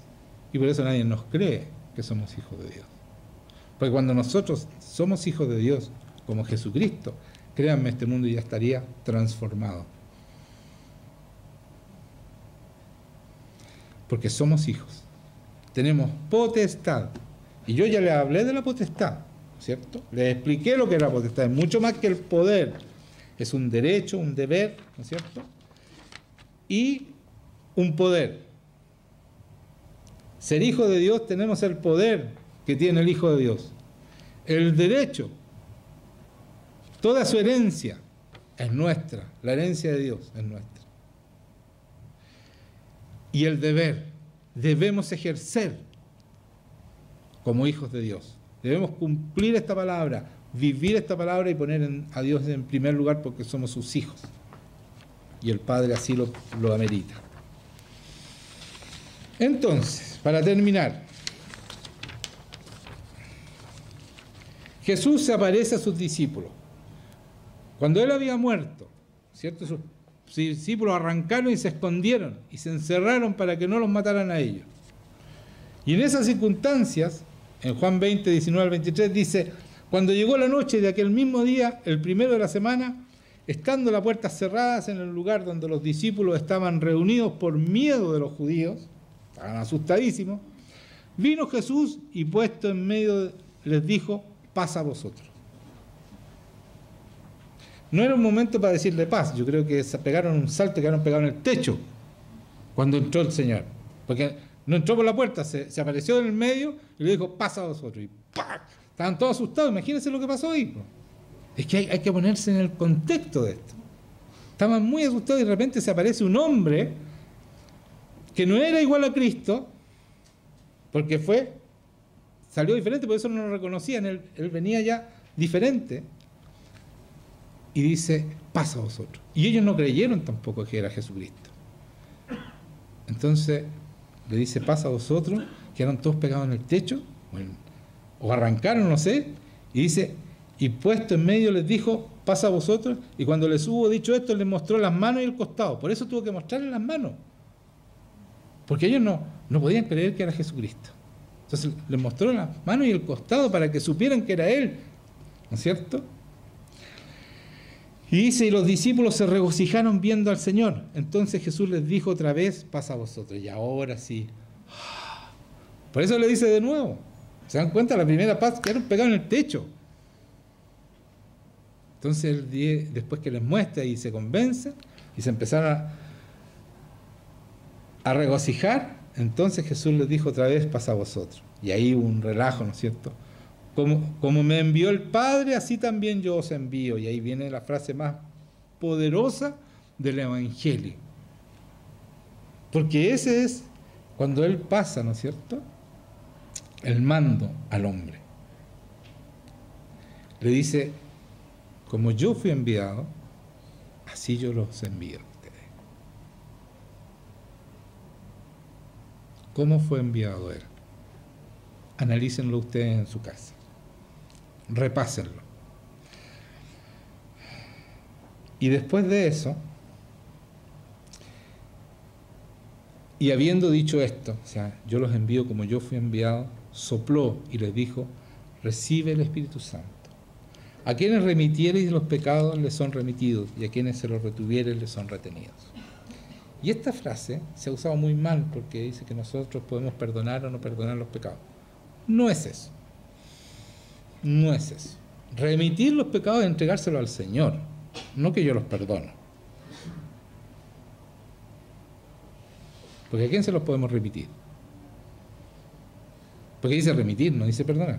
Speaker 1: y por eso nadie nos cree que somos hijos de Dios. Porque cuando nosotros somos hijos de Dios, como Jesucristo, créanme, este mundo ya estaría transformado. Porque somos hijos. Tenemos potestad Y yo ya le hablé de la potestad, ¿cierto? Les expliqué lo que es la potestad, es mucho más que el poder. Es un derecho, un deber, ¿no es cierto? Y un poder. Ser hijo de Dios, tenemos el poder que tiene el Hijo de Dios. El derecho, toda su herencia es nuestra, la herencia de Dios es nuestra. Y el deber, debemos ejercer como hijos de Dios. Debemos cumplir esta palabra, vivir esta palabra y poner a Dios en primer lugar porque somos sus hijos. Y el Padre así lo amerita. Entonces, para terminar, Jesús se aparece a sus discípulos. Cuando Él había muerto, ¿cierto? Sus discípulos arrancaron y se escondieron y se encerraron para que no los mataran a ellos. Y en esas circunstancias, en Juan 20, 19 al 23, dice: cuando llegó la noche de aquel mismo día, el primero de la semana, estando las puertas cerradas en el lugar donde los discípulos estaban reunidos por miedo de los judíos, estaban asustadísimos, vino Jesús y puesto en medio les dijo: paz a vosotros. No era un momento para decirle paz, yo creo que se pegaron un salto, quedaron pegados en el techo cuando entró el Señor, porque no entró por la puerta, se apareció en el medio y le dijo: paz a vosotros, y ¡pac! Estaban todos asustados. Imagínense lo que pasó ahí. Es que hay que ponerse en el contexto de esto. Estaban muy asustados y de repente se aparece un hombre que no era igual a Cristo, porque salió diferente, por eso no lo reconocían, él venía ya diferente, y dice: pasa a vosotros. Y ellos no creyeron tampoco que era Jesucristo. Entonces le dice: pasa a vosotros, quedaron todos pegados en el techo, o arrancaron, no sé, y dice: y puesto en medio les dijo: pasa a vosotros, y cuando les hubo dicho esto, les mostró las manos y el costado. Por eso tuvo que mostrarles las manos, porque ellos no podían creer que era Jesucristo. Entonces les mostró las manos y el costado para que supieran que era Él, ¿no es cierto? Y dice: y los discípulos se regocijaron viendo al Señor. Entonces Jesús les dijo otra vez: pasa a vosotros. Y ahora sí. Por eso le dice de nuevo. ¿Se dan cuenta? La primera paz quedaron pegados en el techo. Entonces después que les muestra y se convence y se empezaron a regocijar, entonces Jesús les dijo otra vez: pasa a vosotros. Y ahí hubo un relajo, ¿no es cierto? Como me envió el Padre, así también yo os envío. Y ahí viene la frase más poderosa del Evangelio. Porque ese es cuando Él pasa, ¿no es cierto?, el mando al hombre. Le dice: como yo fui enviado, así yo los envío a ustedes. ¿Cómo fue enviado Él? Analícenlo ustedes en su casa. Repásenlo. Y después de eso, y habiendo dicho esto, o sea, yo los envío como yo fui enviado, sopló y les dijo: recibe el Espíritu Santo. A quienes remitiereis los pecados les son remitidos, y a quienes se los retuviereis les son retenidos. Y esta frase se ha usado muy mal porque dice que nosotros podemos perdonar o no perdonar los pecados. No es eso. No es eso. Remitir los pecados es entregárselo al Señor, no que yo los perdono. Porque ¿a quién se los podemos remitir? Porque dice remitir, no dice perdonar.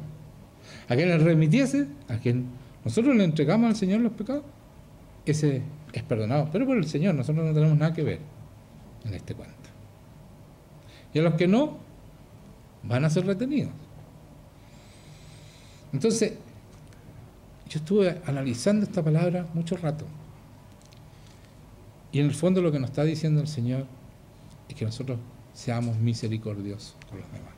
Speaker 1: ¿A quién le remitiese? A quien nosotros le entregamos al Señor los pecados, ese es perdonado. Pero por el Señor, nosotros no tenemos nada que ver en este cuento. Y a los que no, van a ser retenidos. Entonces, yo estuve analizando esta palabra mucho rato. Y en el fondo lo que nos está diciendo el Señor es que nosotros seamos misericordiosos con los demás.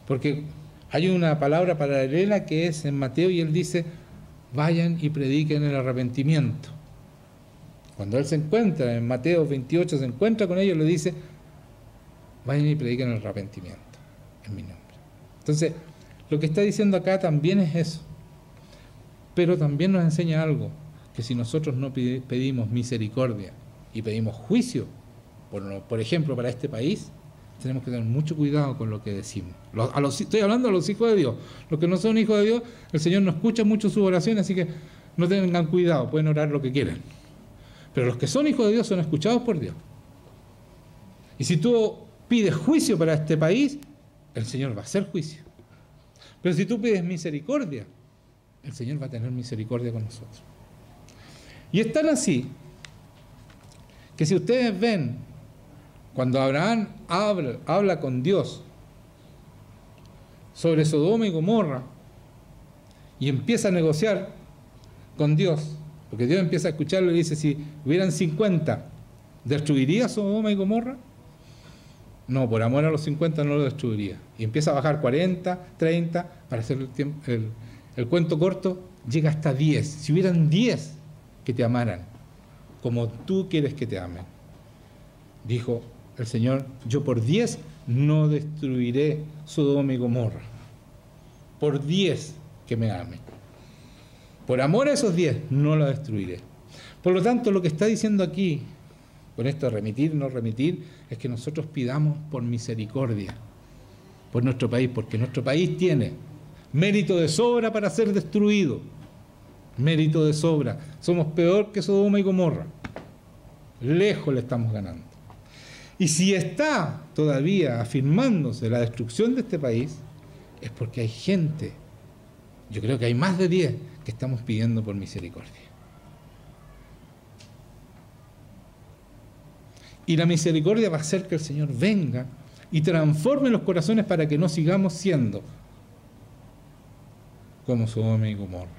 Speaker 1: Porque hay una palabra paralela que es en Mateo, y Él dice: vayan y prediquen el arrepentimiento. Cuando Él se encuentra, en Mateo 28, se encuentra con ellos, le dice: vayan y prediquen el arrepentimiento en mi nombre. Entonces, lo que está diciendo acá también es eso. Pero también nos enseña algo, que si nosotros no pedimos misericordia y pedimos juicio, por ejemplo, para este país, tenemos que tener mucho cuidado con lo que decimos. Estoy hablando a los hijos de Dios. Los que no son hijos de Dios, el Señor no escucha mucho sus oraciones, así que no tengan cuidado, pueden orar lo que quieran. Pero los que son hijos de Dios son escuchados por Dios. Y si tú pides juicio para este país, el Señor va a hacer juicio. Pero si tú pides misericordia, el Señor va a tener misericordia con nosotros. Y es tan así que si ustedes ven, cuando Abraham habla con Dios sobre Sodoma y Gomorra y empieza a negociar con Dios, porque Dios empieza a escucharlo y dice, si hubieran 50, ¿destruiría Sodoma y Gomorra? No, por amor a los 50 no lo destruiría. Y empieza a bajar 40, 30, para hacer el cuento corto, llega hasta 10. Si hubieran 10 que te amaran, como tú quieres que te amen, dijo el Señor, yo por 10 no destruiré Sodoma y Gomorra. Por 10 que me amen. Por amor a esos 10 no la destruiré. Por lo tanto, lo que está diciendo aquí, con esto de remitir, no remitir, es que nosotros pidamos por misericordia por nuestro país, porque nuestro país tiene mérito de sobra para ser destruido. Mérito de sobra. Somos peor que Sodoma y Gomorra. Lejos le estamos ganando. Y si está todavía afirmándose la destrucción de este país, es porque hay gente, yo creo que hay más de 10, que estamos pidiendo por misericordia. Y la misericordia va a hacer que el Señor venga y transforme los corazones para que no sigamos siendo como Sodoma y Gomorra.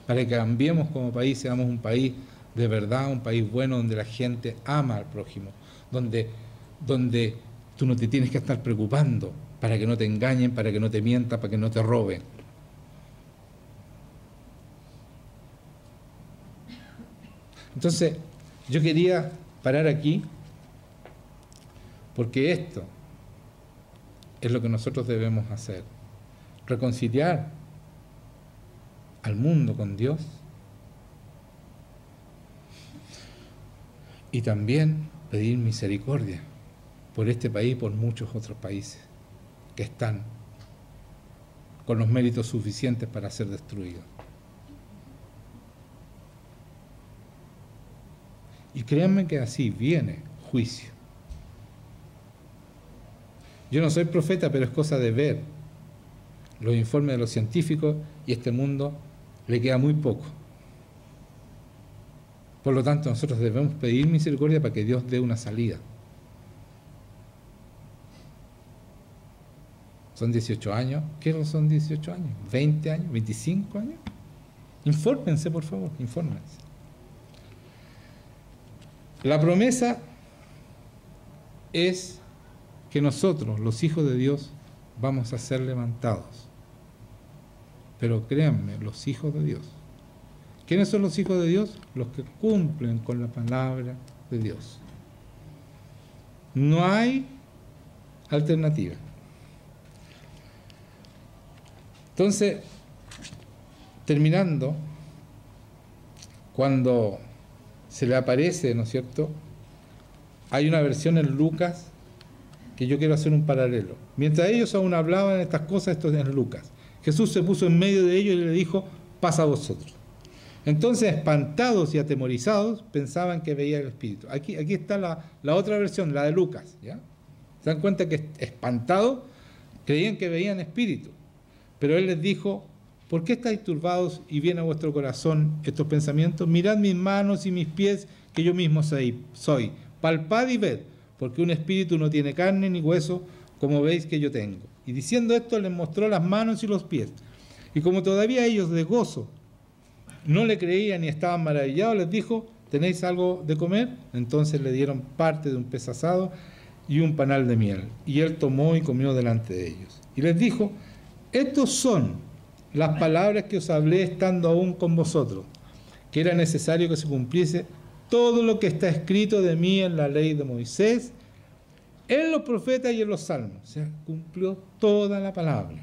Speaker 1: Para que cambiemos como país, seamos un país de verdad, un país bueno, donde la gente ama al prójimo, donde tú no te tienes que estar preocupando para que no te engañen, para que no te mientan, para que no te roben. Entonces, yo quería parar aquí, porque esto es lo que nosotros debemos hacer. Reconciliar al mundo con Dios y también pedir misericordia por este país y por muchos otros países que están con los méritos suficientes para ser destruidos. Y créanme que así viene juicio. Yo no soy profeta, pero es cosa de ver los informes de los científicos y este mundo le queda muy poco. Por lo tanto, nosotros debemos pedir misericordia para que Dios dé una salida. Son 18 años. ¿Qué no son 18 años? ¿20 años? ¿25 años? Infórmense, por favor, infórmense. La promesa es que nosotros, los hijos de Dios, vamos a ser levantados. Pero créanme, los hijos de Dios. ¿Quiénes son los hijos de Dios? Los que cumplen con la palabra de Dios. No hay alternativa. Entonces, terminando, cuando se le aparece, ¿no es cierto?, hay una versión en Lucas que yo quiero hacer un paralelo. Mientras ellos aún hablaban estas cosas, esto es en Lucas. Jesús se puso en medio de ellos y le dijo, pasa a vosotros. Entonces, espantados y atemorizados, pensaban que veía el Espíritu. Aquí está la otra versión, la de Lucas, ¿ya? Se dan cuenta que espantados creían que veían Espíritu. Pero Él les dijo, ¿por qué estáis turbados y viene a vuestro corazón estos pensamientos? Mirad mis manos y mis pies, que yo mismo soy. Palpad y ved, porque un espíritu no tiene carne ni hueso, como veis que yo tengo. Y diciendo esto, les mostró las manos y los pies. Y como todavía ellos de gozo no le creían y estaban maravillados, les dijo, ¿tenéis algo de comer? Entonces le dieron parte de un pez asado y un panal de miel. Y él tomó y comió delante de ellos. Y les dijo, estos son las palabras que os hablé estando aún con vosotros, que era necesario que se cumpliese todo lo que está escrito de mí en la ley de Moisés, en los profetas y en los salmos. O sea, cumplió toda la palabra.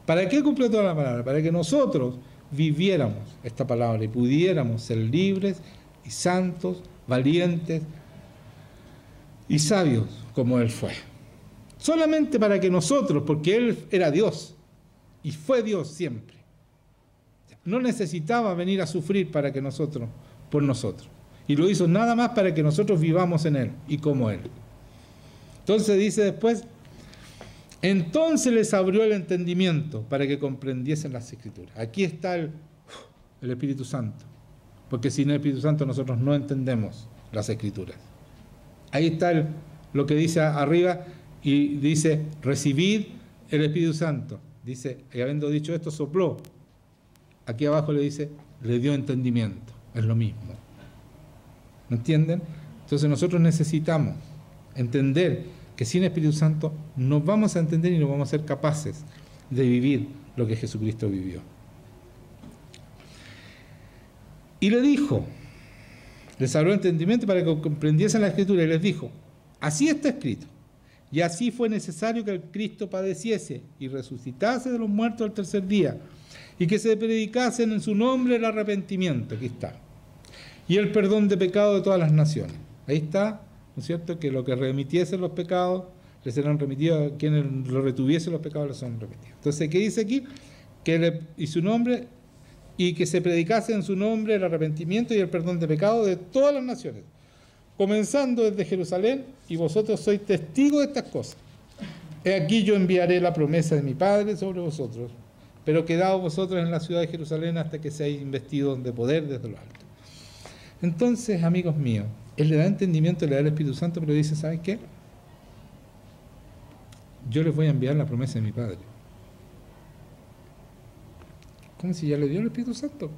Speaker 1: ¿Para qué cumplió toda la palabra? Para que nosotros viviéramos esta palabra y pudiéramos ser libres y santos, valientes, y sabios como Él fue. Solamente para que nosotros, porque Él era Dios y fue Dios siempre, no necesitaba venir a sufrir para que nosotros, por nosotros. Y lo hizo nada más para que nosotros vivamos en Él y como Él. Entonces dice después, entonces les abrió el entendimiento para que comprendiesen las Escrituras. Aquí está el Espíritu Santo, porque sin el Espíritu Santo nosotros no entendemos las Escrituras. Ahí está lo que dice arriba y dice, recibid el Espíritu Santo. Dice, y habiendo dicho esto, sopló. Aquí abajo le dice, le dio entendimiento. Es lo mismo. ¿Me entienden? Entonces nosotros necesitamos entender que sin Espíritu Santo no vamos a entender y no vamos a ser capaces de vivir lo que Jesucristo vivió. Y le dijo, les habló entendimiento para que comprendiesen la Escritura, y les dijo, así está escrito, y así fue necesario que el Cristo padeciese y resucitase de los muertos al tercer día, y que se predicase en su nombre el arrepentimiento, aquí está, y el perdón de pecado de todas las naciones. Ahí está, ¿no es cierto?, que lo que remitiesen los pecados les serán remitidos, a quienes lo retuviesen los pecados les serán remitidos. Entonces, ¿qué dice aquí? Y su nombre, y que se predicase en su nombre el arrepentimiento y el perdón de pecado de todas las naciones, comenzando desde Jerusalén, y vosotros sois testigos de estas cosas. He aquí yo enviaré la promesa de mi Padre sobre vosotros, pero quedaos vosotros en la ciudad de Jerusalén hasta que seáis investidos de poder desde lo alto. Entonces, amigos míos, Él le da entendimiento, le da el Espíritu Santo, pero dice, ¿sabes qué? Yo les voy a enviar la promesa de mi Padre. ¿Cómo si ya le dio el Espíritu Santo?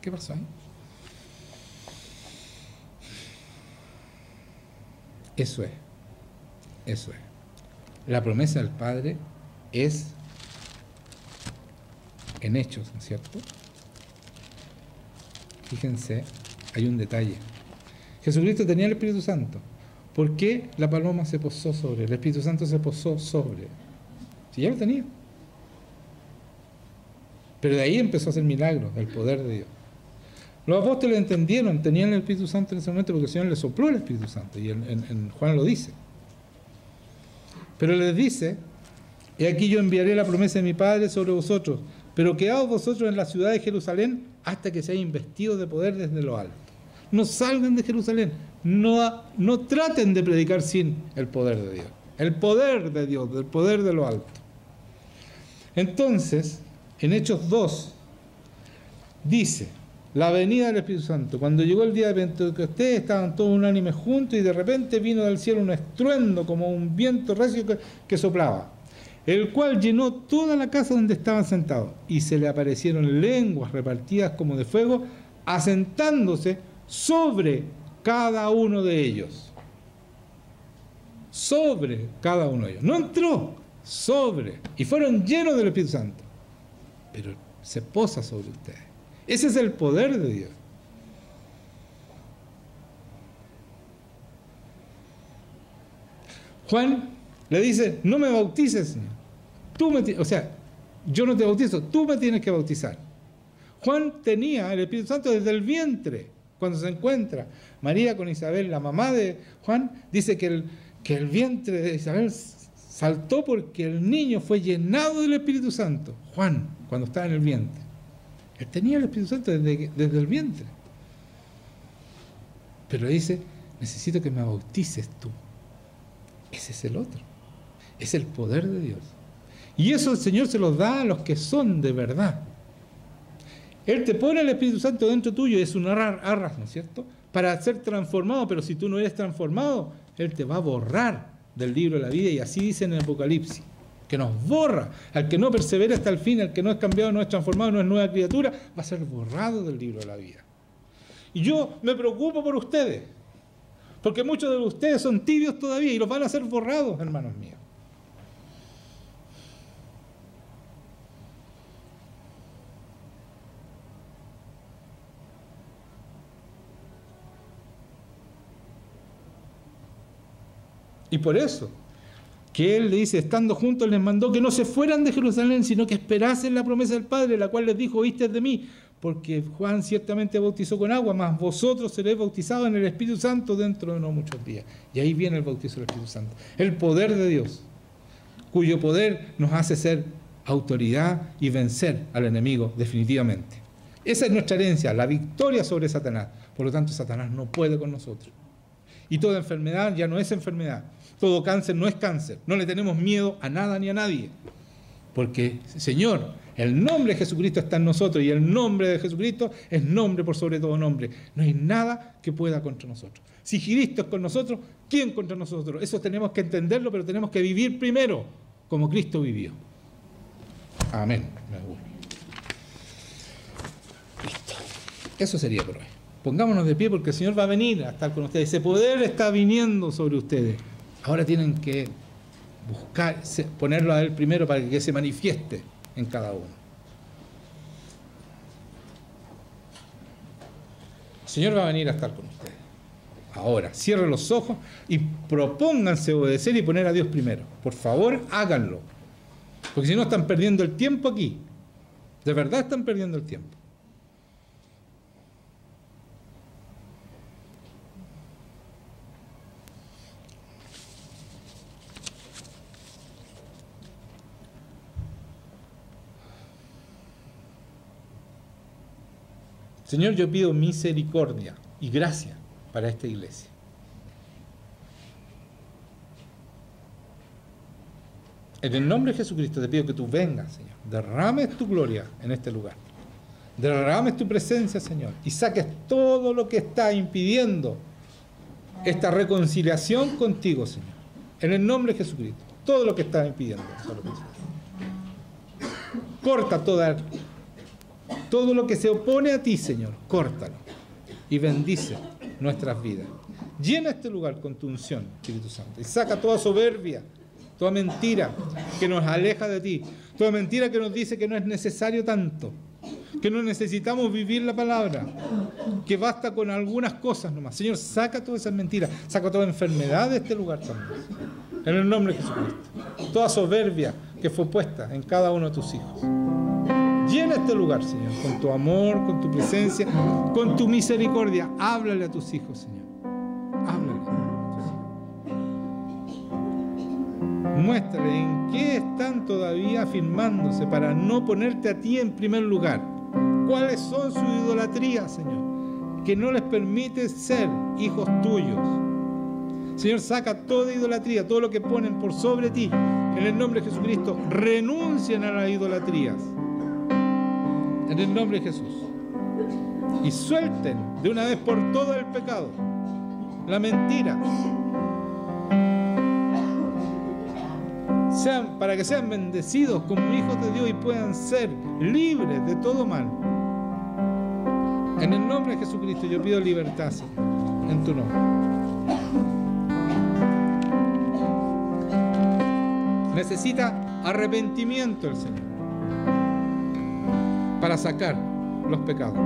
Speaker 1: ¿Qué pasó ahí? Eso es. La promesa del Padre es en hechos, ¿no es cierto? Fíjense, hay un detalle. Jesucristo tenía el Espíritu Santo. ¿Por qué la paloma se posó sobre él? El Espíritu Santo se posó sobre él. Si ya lo tenía. Pero de ahí empezó a hacer milagros, el poder de Dios. Los apóstoles entendieron, tenían el Espíritu Santo en ese momento porque el Señor les sopló el Espíritu Santo, y en Juan lo dice. Pero les dice, he aquí yo enviaré la promesa de mi Padre sobre vosotros, pero quedaos vosotros en la ciudad de Jerusalén hasta que seáis investidos de poder desde lo alto. No salgan de Jerusalén, no traten de predicar sin el poder de Dios. El poder de Dios, el poder de lo alto. Entonces, en Hechos 2, dice, la venida del Espíritu Santo. Cuando llegó el día de Pentecostés, estaban todos unánimes juntos y de repente vino del cielo un estruendo como un viento recio que soplaba, el cual llenó toda la casa donde estaban sentados, y se le aparecieron lenguas repartidas como de fuego, asentándose sobre cada uno de ellos. Sobre cada uno de ellos. No entró, sobre. Y fueron llenos del Espíritu Santo. Pero se posa sobre ustedes. Ese es el poder de Dios. Juan le dice, no me bautices, Señor. O sea, yo no te bautizo, tú me tienes que bautizar. Juan tenía el Espíritu Santo desde el vientre. Cuando se encuentra María con Isabel, la mamá de Juan, dice que el vientre de Isabel saltó porque el niño fue llenado del Espíritu Santo. Juan, cuando estaba en el vientre. Él tenía el Espíritu Santo desde el vientre. Pero dice, necesito que me bautices tú. Ese es el otro. Es el poder de Dios. Y eso el Señor se los da a los que son de verdad. Él te pone el Espíritu Santo dentro tuyo, es un arras, ¿no es cierto?, para ser transformado, pero si tú no eres transformado, Él te va a borrar del libro de la vida, y así dice en el Apocalipsis, que nos borra. Al que no persevera hasta el fin, al que no es cambiado, no es transformado, no es nueva criatura, va a ser borrado del libro de la vida. Y yo me preocupo por ustedes, porque muchos de ustedes son tibios todavía y los van a hacer borrados, hermanos míos. Y por eso, que Él le dice, estando juntos, les mandó que no se fueran de Jerusalén, sino que esperasen la promesa del Padre, la cual les dijo, oíste de mí, porque Juan ciertamente bautizó con agua, mas vosotros seréis bautizados en el Espíritu Santo dentro de no muchos días. Y ahí viene el bautizo del Espíritu Santo. El poder de Dios, cuyo poder nos hace ser autoridad y vencer al enemigo definitivamente. Esa es nuestra herencia, la victoria sobre Satanás. Por lo tanto, Satanás no puede con nosotros. Y toda enfermedad ya no es enfermedad. Todo cáncer no es cáncer. No le tenemos miedo a nada ni a nadie. Porque, Señor, el nombre de Jesucristo está en nosotros y el nombre de Jesucristo es nombre por sobre todo nombre. No hay nada que pueda contra nosotros. Si Cristo es con nosotros, ¿quién contra nosotros? Eso tenemos que entenderlo, pero tenemos que vivir primero como Cristo vivió. Amén. Listo. Eso sería por hoy. Pongámonos de pie porque el Señor va a venir a estar con ustedes. Ese poder está viniendo sobre ustedes. Ahora tienen que buscar, ponerlo a Él primero para que se manifieste en cada uno. El Señor va a venir a estar con ustedes. Ahora, cierren los ojos y propónganse obedecer y poner a Dios primero. Por favor, háganlo. Porque si no, están perdiendo el tiempo aquí. De verdad están perdiendo el tiempo. Señor, yo pido misericordia y gracia para esta iglesia. En el nombre de Jesucristo te pido que tú vengas, Señor. Derrames tu gloria en este lugar. Derrames tu presencia, Señor. Y saques todo lo que está impidiendo esta reconciliación contigo, Señor. En el nombre de Jesucristo. Todo lo que está impidiendo. Corta todo lo que se opone a ti, Señor. Córtalo. Y bendice nuestras vidas. Llena este lugar con tu unción, Espíritu Santo. Y saca toda soberbia, toda mentira que nos aleja de ti, toda mentira que nos dice que no es necesario tanto, que no necesitamos vivir la palabra, que basta con algunas cosas nomás. Señor, saca todas esas mentiras, saca toda enfermedad de este lugar también, en el nombre de Jesucristo. Toda soberbia que fue puesta en cada uno de tus hijos. Llena este lugar, Señor, con tu amor, con tu presencia, con tu misericordia. Háblale a tus hijos, Señor. Háblale. Muéstrale en qué están todavía afirmándose para no ponerte a ti en primer lugar. ¿Cuáles son sus idolatrías, Señor? Que no les permite ser hijos tuyos. Señor, saca toda idolatría, todo lo que ponen por sobre ti. En el nombre de Jesucristo, renuncien a las idolatrías. En el nombre de Jesús. Y suelten de una vez por todo el pecado, la mentira. Para que sean bendecidos como hijos de Dios y puedan ser libres de todo mal. En el nombre de Jesucristo yo pido libertad, Señor, en tu nombre. Necesita arrepentimiento el Señor para sacar los pecados.